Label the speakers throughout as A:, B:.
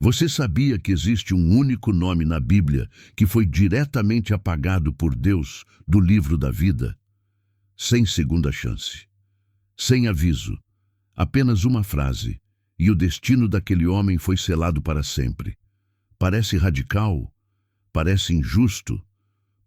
A: Você sabia que existe um único nome na Bíblia que foi diretamente apagado por Deus do livro da vida? Sem segunda chance. Sem aviso. Apenas uma frase. E o destino daquele homem foi selado para sempre. Parece radical? Parece injusto?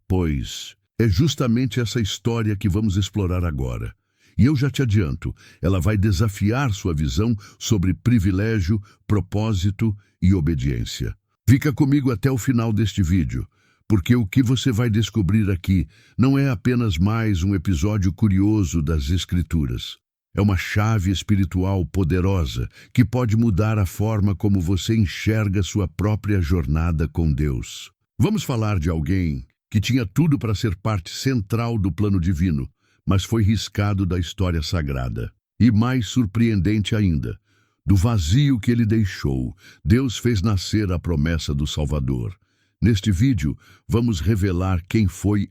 A: Pois é justamente essa história que vamos explorar agora. E eu já te adianto, ela vai desafiar sua visão sobre privilégio, propósito e obediência. Fica comigo até o final deste vídeo, porque o que você vai descobrir aqui não é apenas mais um episódio curioso das Escrituras. É uma chave espiritual poderosa que pode mudar a forma como você enxerga sua própria jornada com Deus. Vamos falar de alguém que tinha tudo para ser parte central do plano divino, mas foi riscado da história sagrada. E mais surpreendente ainda, do vazio que ele deixou, Deus fez nascer a promessa do Salvador. Neste vídeo, vamos revelar quem foi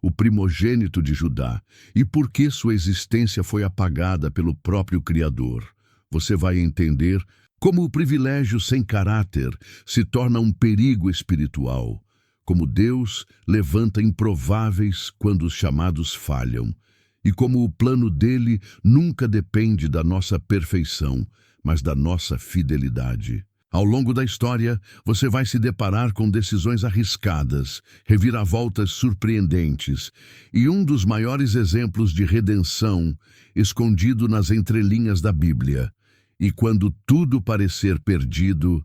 A: o primogênito de Judá, e por que sua existência foi apagada pelo próprio Criador. Você vai entender como o privilégio sem caráter se torna um perigo espiritual, como Deus levanta improváveis quando os chamados falham, e como o plano dele nunca depende da nossa perfeição, mas da nossa fidelidade. Ao longo da história, você vai se deparar com decisões arriscadas, reviravoltas surpreendentes, e um dos maiores exemplos de redenção escondido nas entrelinhas da Bíblia. E quando tudo parecer perdido,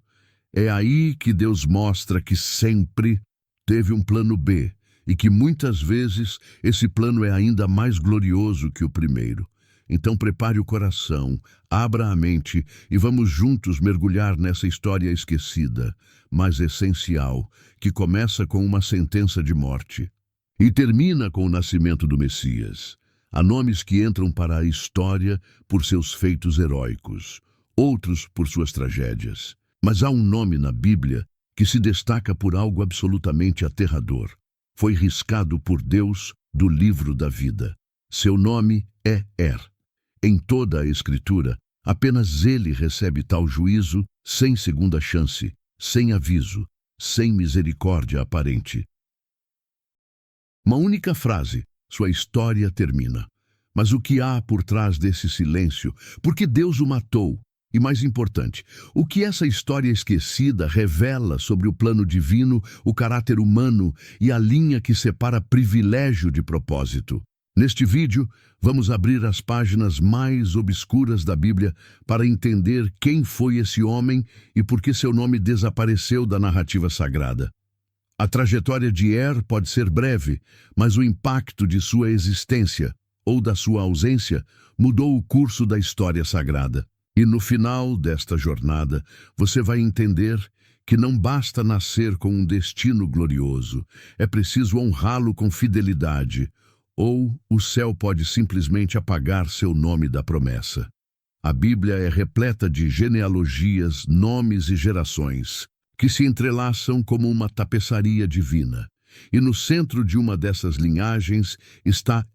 A: é aí que Deus mostra que sempre teve um plano B, e que muitas vezes esse plano é ainda mais glorioso que o primeiro. Então prepare o coração, abra a mente e vamos juntos mergulhar nessa história esquecida, mas essencial, que começa com uma sentença de morte e termina com o nascimento do Messias. Há nomes que entram para a história por seus feitos heróicos, outros por suas tragédias. Mas há um nome na Bíblia que se destaca por algo absolutamente aterrador. Foi riscado por Deus do livro da vida. Seu nome é Em toda a Escritura, apenas ele recebe tal juízo sem segunda chance, sem aviso, sem misericórdia aparente. Uma única frase, sua história termina. Mas o que há por trás desse silêncio? Por que Deus o matou? E mais importante, o que essa história esquecida revela sobre o plano divino, o caráter humano e a linha que separa privilégio de propósito? Neste vídeo, vamos abrir as páginas mais obscuras da Bíblia para entender quem foi esse homem e por que seu nome desapareceu da narrativa sagrada. A trajetória de pode ser breve, mas o impacto de sua existência, ou da sua ausência, mudou o curso da história sagrada. E no final desta jornada, você vai entender que não basta nascer com um destino glorioso, é preciso honrá-lo com fidelidade, ou o céu pode simplesmente apagar seu nome da promessa. A Bíblia é repleta de genealogias, nomes e gerações, que se entrelaçam como uma tapeçaria divina. E no centro de uma dessas linhagens está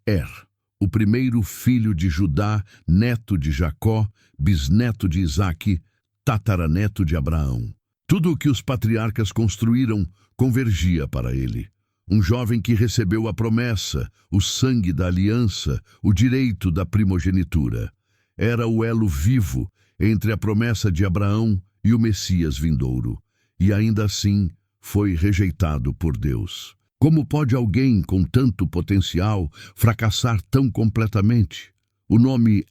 A: o primeiro filho de Judá, neto de Jacó, bisneto de Isaque, tataraneto de Abraão. Tudo o que os patriarcas construíram convergia para ele. Um jovem que recebeu a promessa, o sangue da aliança, o direito da primogenitura. Era o elo vivo entre a promessa de Abraão e o Messias vindouro. E ainda assim foi rejeitado por Deus. Como pode alguém com tanto potencial fracassar tão completamente? O nome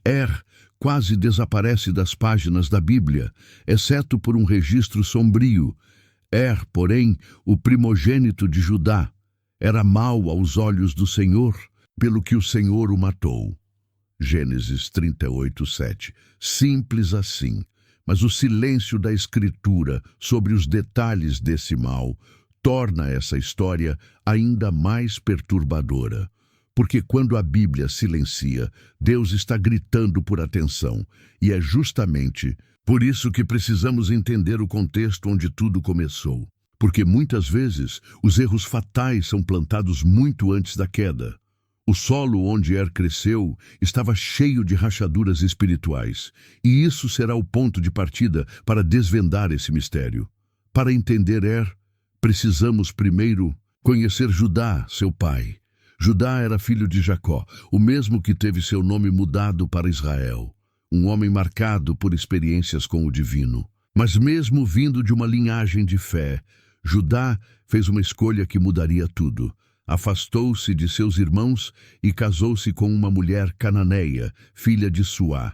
A: quase desaparece das páginas da Bíblia, exceto por um registro sombrio. Porém, o primogênito de Judá, era mau aos olhos do Senhor, pelo que o Senhor o matou. Gênesis 38:7. Simples assim, mas o silêncio da Escritura sobre os detalhes desse mal torna essa história ainda mais perturbadora. Porque quando a Bíblia silencia, Deus está gritando por atenção, e é justamente por isso que precisamos entender o contexto onde tudo começou. Porque muitas vezes os erros fatais são plantados muito antes da queda. O solo onde Er cresceu estava cheio de rachaduras espirituais, e isso será o ponto de partida para desvendar esse mistério. Para entender Er, precisamos primeiro conhecer Judá, seu pai. Judá era filho de Jacó, o mesmo que teve seu nome mudado para Israel, um homem marcado por experiências com o divino. Mas mesmo vindo de uma linhagem de fé, Judá fez uma escolha que mudaria tudo. Afastou-se de seus irmãos e casou-se com uma mulher cananeia, filha de Suá.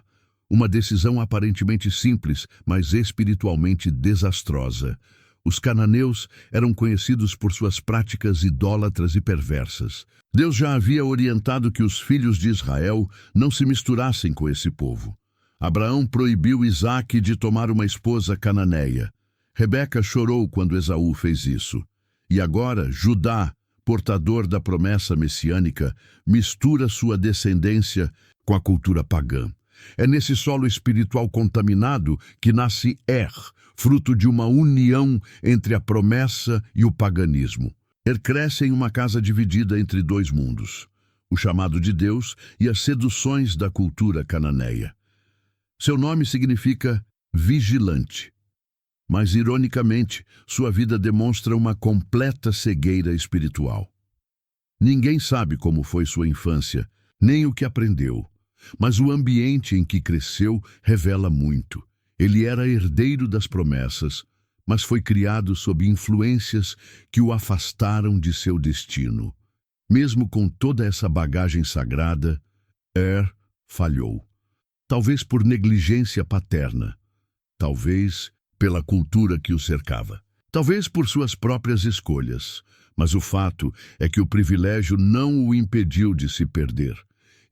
A: Uma decisão aparentemente simples, mas espiritualmente desastrosa. Os cananeus eram conhecidos por suas práticas idólatras e perversas. Deus já havia orientado que os filhos de Israel não se misturassem com esse povo. Abraão proibiu Isaque de tomar uma esposa cananeia. Rebeca chorou quando Esaú fez isso. E agora, Judá, portador da promessa messiânica, mistura sua descendência com a cultura pagã. É nesse solo espiritual contaminado que nasce Er, fruto de uma união entre a promessa e o paganismo. Er cresce em uma casa dividida entre dois mundos, o chamado de Deus e as seduções da cultura cananeia. Seu nome significa vigilante, mas, ironicamente, sua vida demonstra uma completa cegueira espiritual. Ninguém sabe como foi sua infância, nem o que aprendeu, mas o ambiente em que cresceu revela muito. Ele era herdeiro das promessas, mas foi criado sob influências que o afastaram de seu destino. Mesmo com toda essa bagagem sagrada, Er falhou. Talvez por negligência paterna, talvez pela cultura que o cercava, talvez por suas próprias escolhas, mas o fato é que o privilégio não o impediu de se perder.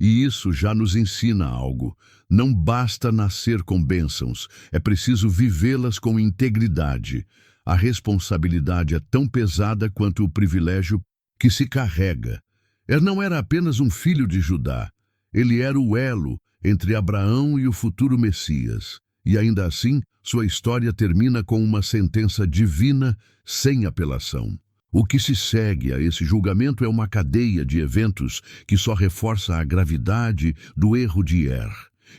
A: E isso já nos ensina algo. Não basta nascer com bênçãos, é preciso vivê-las com integridade. A responsabilidade é tão pesada quanto o privilégio que se carrega. Er não era apenas um filho de Judá, ele era o elo entre Abraão e o futuro Messias. E ainda assim, sua história termina com uma sentença divina sem apelação. O que se segue a esse julgamento é uma cadeia de eventos que só reforça a gravidade do erro de Er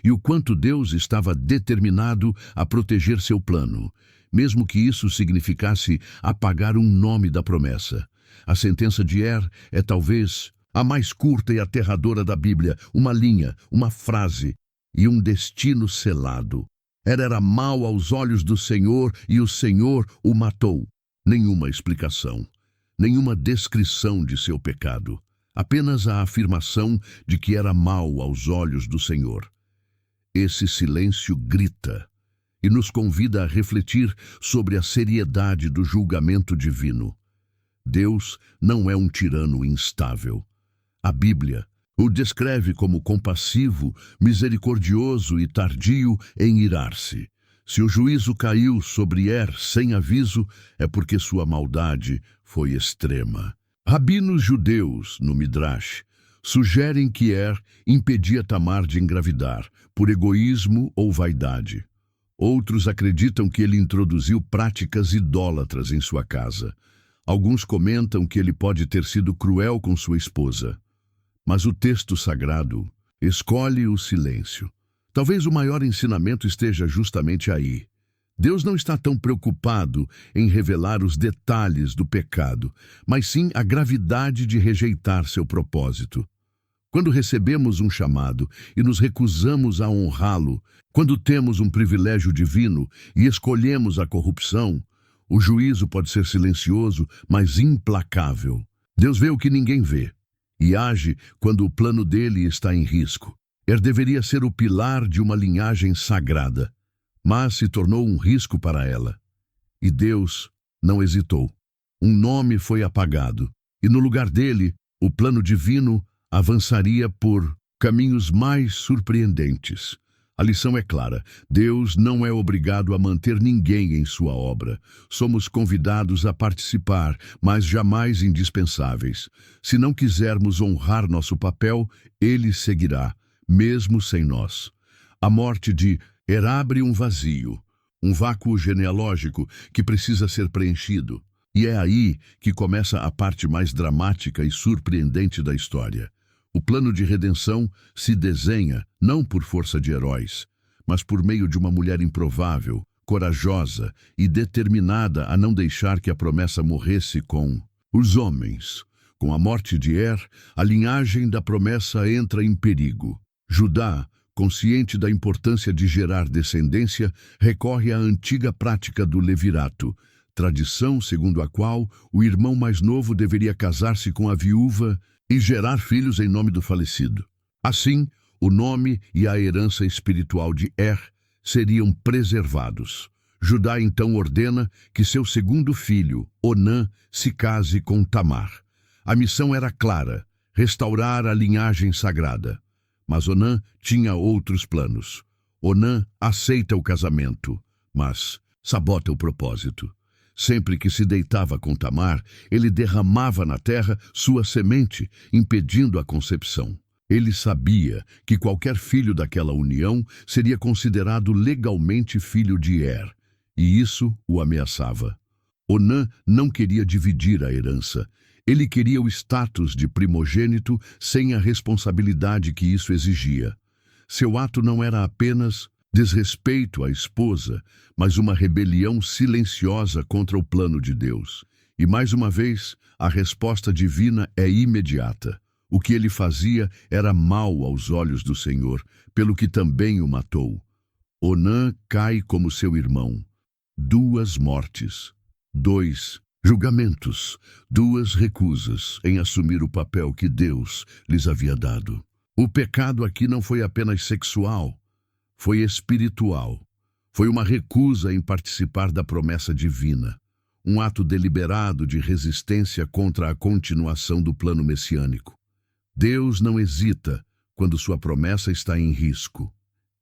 A: e o quanto Deus estava determinado a proteger seu plano, mesmo que isso significasse apagar um nome da promessa. A sentença de Er é talvez a mais curta e aterradora da Bíblia, uma linha, uma frase e um destino selado. Er era mau aos olhos do Senhor e o Senhor o matou. Nenhuma explicação. Nenhuma descrição de seu pecado, apenas a afirmação de que era mau aos olhos do Senhor. Esse silêncio grita e nos convida a refletir sobre a seriedade do julgamento divino. Deus não é um tirano instável. A Bíblia o descreve como compassivo, misericordioso e tardio em irar-se. Se o juízo caiu sobre Er sem aviso, é porque sua maldade foi extrema. Rabinos judeus, no Midrash, sugerem que Er impedia Tamar de engravidar, por egoísmo ou vaidade. Outros acreditam que ele introduziu práticas idólatras em sua casa. Alguns comentam que ele pode ter sido cruel com sua esposa. Mas o texto sagrado escolhe o silêncio. Talvez o maior ensinamento esteja justamente aí. Deus não está tão preocupado em revelar os detalhes do pecado, mas sim a gravidade de rejeitar seu propósito. Quando recebemos um chamado e nos recusamos a honrá-lo, quando temos um privilégio divino e escolhemos a corrupção, o juízo pode ser silencioso, mas implacável. Deus vê o que ninguém vê e age quando o plano dele está em risco. Er deveria ser o pilar de uma linhagem sagrada, mas se tornou um risco para ela. E Deus não hesitou. Um nome foi apagado, e no lugar dele, o plano divino avançaria por caminhos mais surpreendentes. A lição é clara: Deus não é obrigado a manter ninguém em sua obra. Somos convidados a participar, mas jamais indispensáveis. Se não quisermos honrar nosso papel, ele seguirá, mesmo sem nós. A morte de Er abre um vazio, um vácuo genealógico que precisa ser preenchido. E é aí que começa a parte mais dramática e surpreendente da história. O plano de redenção se desenha não por força de heróis, mas por meio de uma mulher improvável, corajosa e determinada a não deixar que a promessa morresse com os homens. Com a morte de a linhagem da promessa entra em perigo. Judá, consciente da importância de gerar descendência, recorre à antiga prática do levirato, tradição segundo a qual o irmão mais novo deveria casar-se com a viúva e gerar filhos em nome do falecido. Assim, o nome e a herança espiritual de seriam preservados. Judá então ordena que seu segundo filho, Onã, se case com Tamar. A missão era clara: restaurar a linhagem sagrada. Mas Onã tinha outros planos. Onã aceita o casamento, mas sabota o propósito. Sempre que se deitava com Tamar, ele derramava na terra sua semente, impedindo a concepção. Ele sabia que qualquer filho daquela união seria considerado legalmente filho de e isso o ameaçava. Onã não queria dividir a herança. Ele queria o status de primogênito sem a responsabilidade que isso exigia. Seu ato não era apenas desrespeito à esposa, mas uma rebelião silenciosa contra o plano de Deus. E mais uma vez, a resposta divina é imediata. O que ele fazia era mal aos olhos do Senhor, pelo que também o matou. Onã cai como seu irmão. 2 mortes, 2 julgamentos, 2 recusas em assumir o papel que Deus lhes havia dado. O pecado aqui não foi apenas sexual, foi espiritual. Foi uma recusa em participar da promessa divina, um ato deliberado de resistência contra a continuação do plano messiânico. Deus não hesita quando sua promessa está em risco.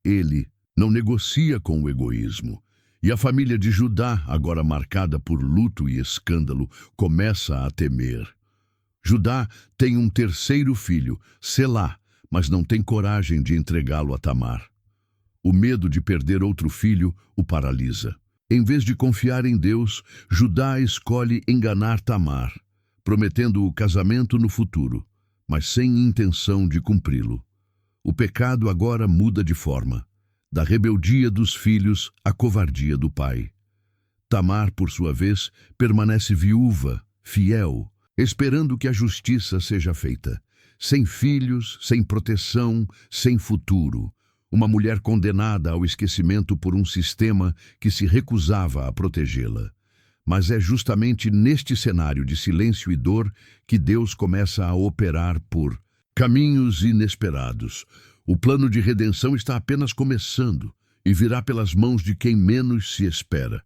A: Ele não negocia com o egoísmo. E a família de Judá, agora marcada por luto e escândalo, começa a temer. Judá tem um terceiro filho, Selá, mas não tem coragem de entregá-lo a Tamar. O medo de perder outro filho o paralisa. Em vez de confiar em Deus, Judá escolhe enganar Tamar, prometendo o casamento no futuro, mas sem intenção de cumpri-lo. O pecado agora muda de forma. Da rebeldia dos filhos à covardia do pai. Tamar, por sua vez, permanece viúva, fiel, esperando que a justiça seja feita. Sem filhos, sem proteção, sem futuro. Uma mulher condenada ao esquecimento por um sistema que se recusava a protegê-la. Mas é justamente neste cenário de silêncio e dor que Deus começa a operar por caminhos inesperados. O plano de redenção está apenas começando e virá pelas mãos de quem menos se espera.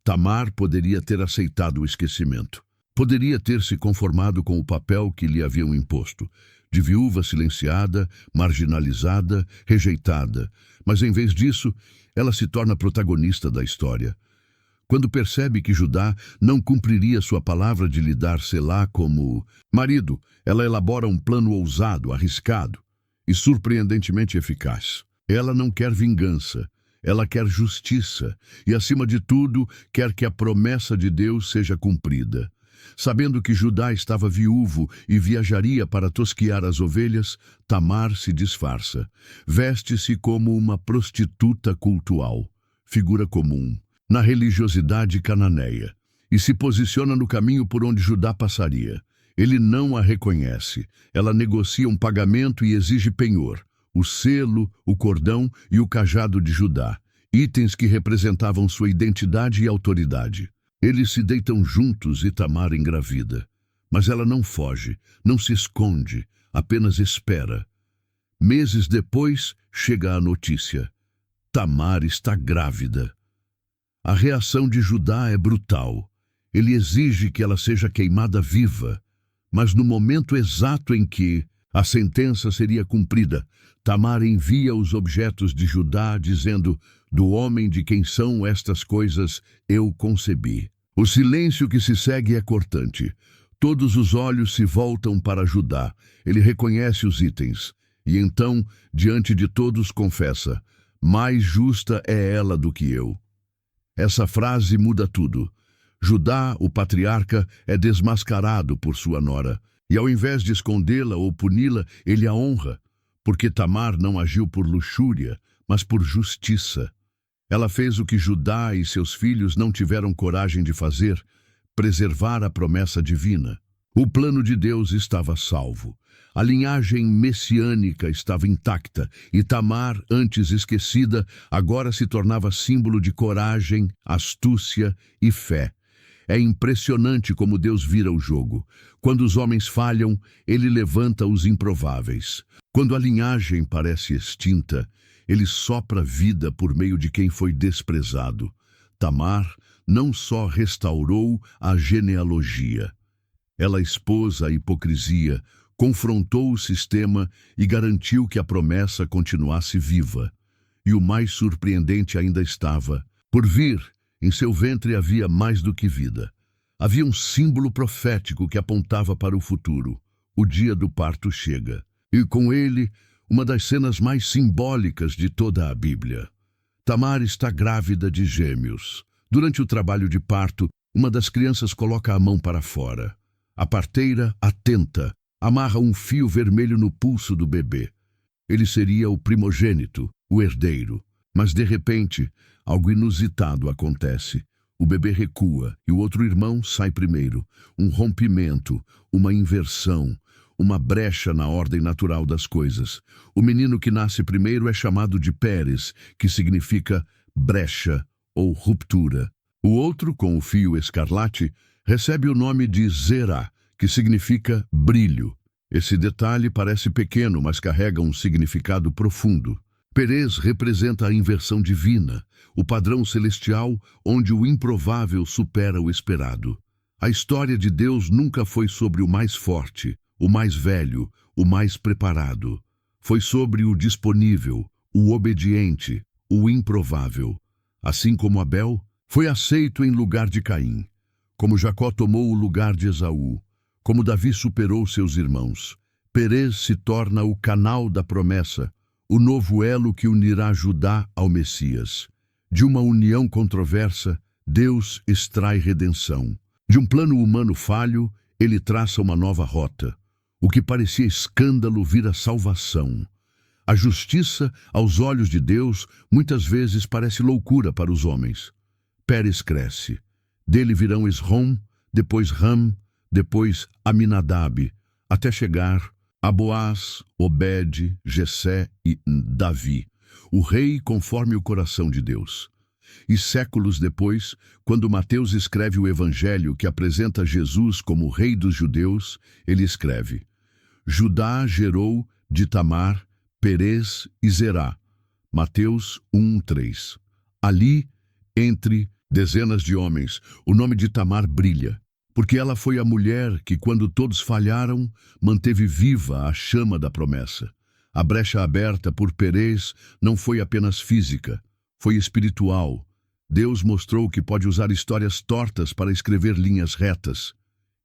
A: Tamar poderia ter aceitado o esquecimento. Poderia ter se conformado com o papel que lhe haviam imposto, de viúva silenciada, marginalizada, rejeitada. Mas em vez disso, ela se torna protagonista da história. Quando percebe que Judá não cumpriria sua palavra de lhe dar Selá como marido, ela elabora um plano ousado, arriscado e surpreendentemente eficaz. Ela não quer vingança, ela quer justiça e, acima de tudo, quer que a promessa de Deus seja cumprida. Sabendo que Judá estava viúvo e viajaria para tosquiar as ovelhas, Tamar se disfarça. Veste-se como uma prostituta cultual, figura comum, na religiosidade cananeia, e se posiciona no caminho por onde Judá passaria. Ele não a reconhece. Ela negocia um pagamento e exige penhor, o selo, o cordão e o cajado de Judá, itens que representavam sua identidade e autoridade. Eles se deitam juntos e Tamar engravida. Mas ela não foge, não se esconde, apenas espera. Meses depois, chega a notícia. Tamar está grávida. A reação de Judá é brutal. Ele exige que ela seja queimada viva. Mas no momento exato em que a sentença seria cumprida, Tamar envia os objetos de Judá, dizendo: do homem de quem são estas coisas eu concebi. O silêncio que se segue é cortante. Todos os olhos se voltam para Judá. Ele reconhece os itens. E então, diante de todos, confessa: mais justa é ela do que eu. Essa frase muda tudo. Judá, o patriarca, é desmascarado por sua nora. E ao invés de escondê-la ou puni-la, ele a honra, porque Tamar não agiu por luxúria, mas por justiça. Ela fez o que Judá e seus filhos não tiveram coragem de fazer, preservar a promessa divina. O plano de Deus estava salvo. A linhagem messiânica estava intacta e Tamar, antes esquecida, agora se tornava símbolo de coragem, astúcia e fé. É impressionante como Deus vira o jogo. Quando os homens falham, ele levanta os improváveis. Quando a linhagem parece extinta, ele sopra vida por meio de quem foi desprezado. Tamar não só restaurou a genealogia, ela expôs a hipocrisia, confrontou o sistema e garantiu que a promessa continuasse viva. E o mais surpreendente ainda estava por vir. Em seu ventre havia mais do que vida. Havia um símbolo profético que apontava para o futuro. O dia do parto chega. E com ele, uma das cenas mais simbólicas de toda a Bíblia. Tamar está grávida de gêmeos. Durante o trabalho de parto, uma das crianças coloca a mão para fora. A parteira, atenta, amarra um fio vermelho no pulso do bebê. Ele seria o primogênito, o herdeiro. Mas, de repente, algo inusitado acontece. O bebê recua e o outro irmão sai primeiro. Um rompimento, uma inversão, uma brecha na ordem natural das coisas. O menino que nasce primeiro é chamado de Pérez, que significa brecha ou ruptura. O outro, com o fio escarlate, recebe o nome de Zerá, que significa brilho. Esse detalhe parece pequeno, mas carrega um significado profundo. Perez representa a inversão divina, o padrão celestial onde o improvável supera o esperado. A história de Deus nunca foi sobre o mais forte, o mais velho, o mais preparado. Foi sobre o disponível, o obediente, o improvável. Assim como Abel foi aceito em lugar de Caim, como Jacó tomou o lugar de Esaú, como Davi superou seus irmãos. Perez se torna o canal da promessa, o novo elo que unirá Judá ao Messias. De uma união controversa, Deus extrai redenção. De um plano humano falho, ele traça uma nova rota. O que parecia escândalo vira salvação. A justiça, aos olhos de Deus, muitas vezes parece loucura para os homens. Pérez cresce. Dele virão Esrom, depois Ram, depois Aminadab, até chegar a Boaz, Obed, Jessé e Davi, o rei conforme o coração de Deus. E séculos depois, quando Mateus escreve o evangelho que apresenta Jesus como rei dos judeus, ele escreve: Judá gerou de Tamar, Perez e Zerá. Mateus 1:3. Ali, entre dezenas de homens, o nome de Tamar brilha, porque ela foi a mulher que, quando todos falharam, manteve viva a chama da promessa. A brecha aberta por Perez não foi apenas física, foi espiritual. Deus mostrou que pode usar histórias tortas para escrever linhas retas,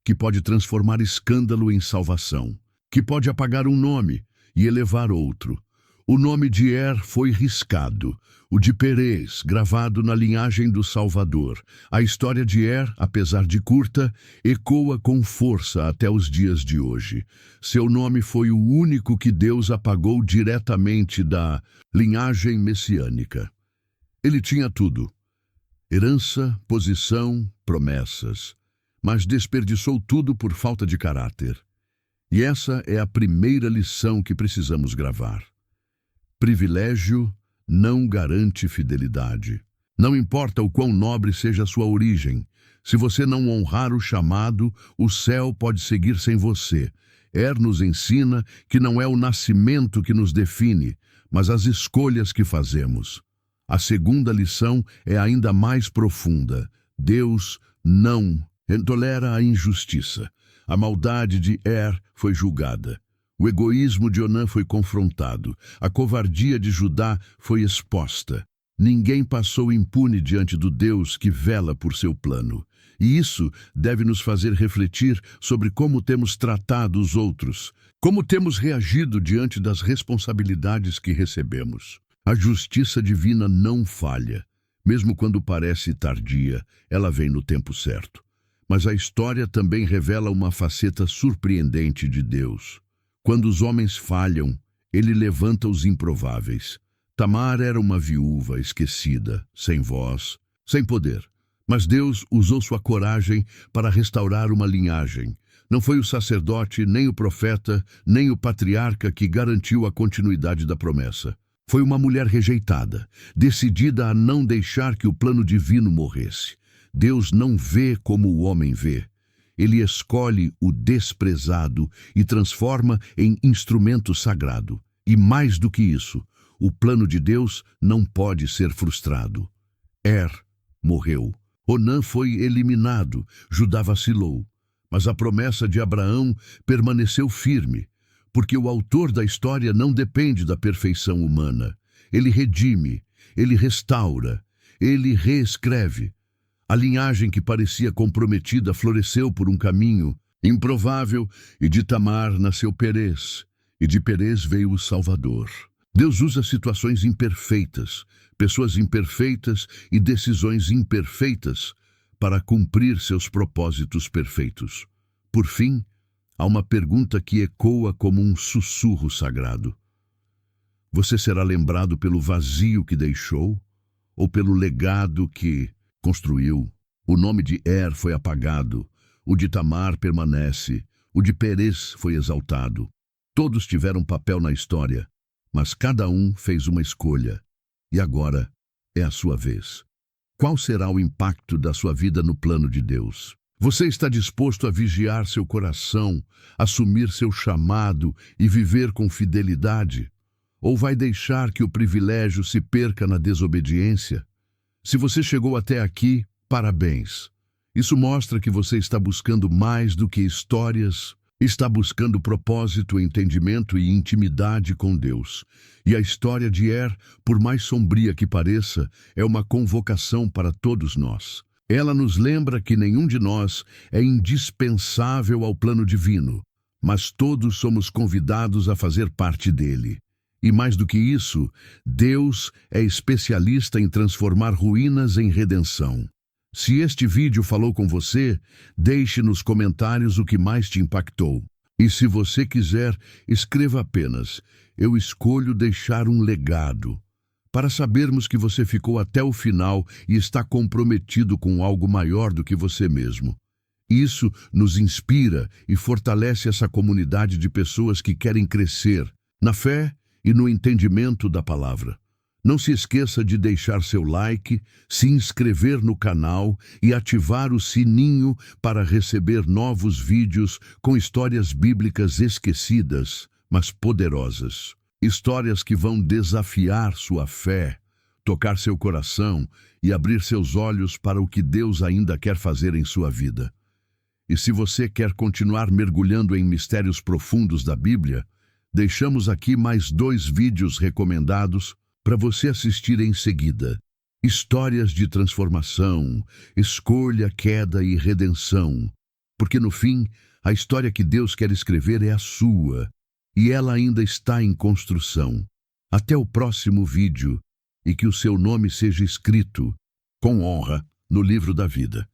A: que pode transformar escândalo em salvação, que pode apagar um nome e elevar outro. O nome de Er foi riscado, o de Perez gravado na linhagem do Salvador. A história de Er, apesar de curta, ecoa com força até os dias de hoje. Seu nome foi o único que Deus apagou diretamente da linhagem messiânica. Ele tinha tudo: herança, posição, promessas, mas desperdiçou tudo por falta de caráter. E essa é a primeira lição que precisamos gravar. Privilégio não garante fidelidade. Não importa o quão nobre seja a sua origem, se você não honrar o chamado, o céu pode seguir sem você. Er nos ensina que não é o nascimento que nos define, mas as escolhas que fazemos. A segunda lição é ainda mais profunda. Deus não tolera a injustiça. A maldade de Er foi julgada. O egoísmo de Onã foi confrontado. A covardia de Judá foi exposta. Ninguém passou impune diante do Deus que vela por seu plano. E isso deve nos fazer refletir sobre como temos tratado os outros, como temos reagido diante das responsabilidades que recebemos. A justiça divina não falha. Mesmo quando parece tardia, ela vem no tempo certo. Mas a história também revela uma faceta surpreendente de Deus. Quando os homens falham, ele levanta os improváveis. Tamar era uma viúva esquecida, sem voz, sem poder. Mas Deus usou sua coragem para restaurar uma linhagem. Não foi o sacerdote, nem o profeta, nem o patriarca que garantiu a continuidade da promessa. Foi uma mulher rejeitada, decidida a não deixar que o plano divino morresse. Deus não vê como o homem vê. Ele escolhe o desprezado e transforma em instrumento sagrado. E mais do que isso, o plano de Deus não pode ser frustrado. Morreu. Onã foi eliminado. Judá vacilou. Mas a promessa de Abraão permaneceu firme, porque o autor da história não depende da perfeição humana. Ele redime, ele restaura, ele reescreve. A linhagem que parecia comprometida floresceu por um caminho improvável, e de Tamar nasceu Perez, e de Perez veio o Salvador. Deus usa situações imperfeitas, pessoas imperfeitas e decisões imperfeitas para cumprir seus propósitos perfeitos. Por fim, há uma pergunta que ecoa como um sussurro sagrado. Você será lembrado pelo vazio que deixou ou pelo legado que construiu? O nome de foi apagado, o de Tamar permanece, o de Perez foi exaltado. Todos tiveram papel na história, mas cada um fez uma escolha. E agora é a sua vez. Qual será o impacto da sua vida no plano de Deus? Você está disposto a vigiar seu coração, assumir seu chamado e viver com fidelidade? Ou vai deixar que o privilégio se perca na desobediência? Se você chegou até aqui, parabéns. Isso mostra que você está buscando mais do que histórias, está buscando propósito, entendimento e intimidade com Deus. E a história de por mais sombria que pareça, é uma convocação para todos nós. Ela nos lembra que nenhum de nós é indispensável ao plano divino, mas todos somos convidados a fazer parte dele. E mais do que isso, Deus é especialista em transformar ruínas em redenção. Se este vídeo falou com você, deixe nos comentários o que mais te impactou. E se você quiser, escreva apenas: eu escolho deixar um legado, para sabermos que você ficou até o final e está comprometido com algo maior do que você mesmo. Isso nos inspira e fortalece essa comunidade de pessoas que querem crescer na fé e no entendimento da palavra. Não se esqueça de deixar seu like, se inscrever no canal e ativar o sininho para receber novos vídeos com histórias bíblicas esquecidas, mas poderosas. Histórias que vão desafiar sua fé, tocar seu coração e abrir seus olhos para o que Deus ainda quer fazer em sua vida. E se você quer continuar mergulhando em mistérios profundos da Bíblia, deixamos aqui mais 2 vídeos recomendados para você assistir em seguida. Histórias de transformação, escolha, queda e redenção. Porque no fim, a história que Deus quer escrever é a sua, e ela ainda está em construção. Até o próximo vídeo, e que o seu nome seja escrito com honra no livro da vida.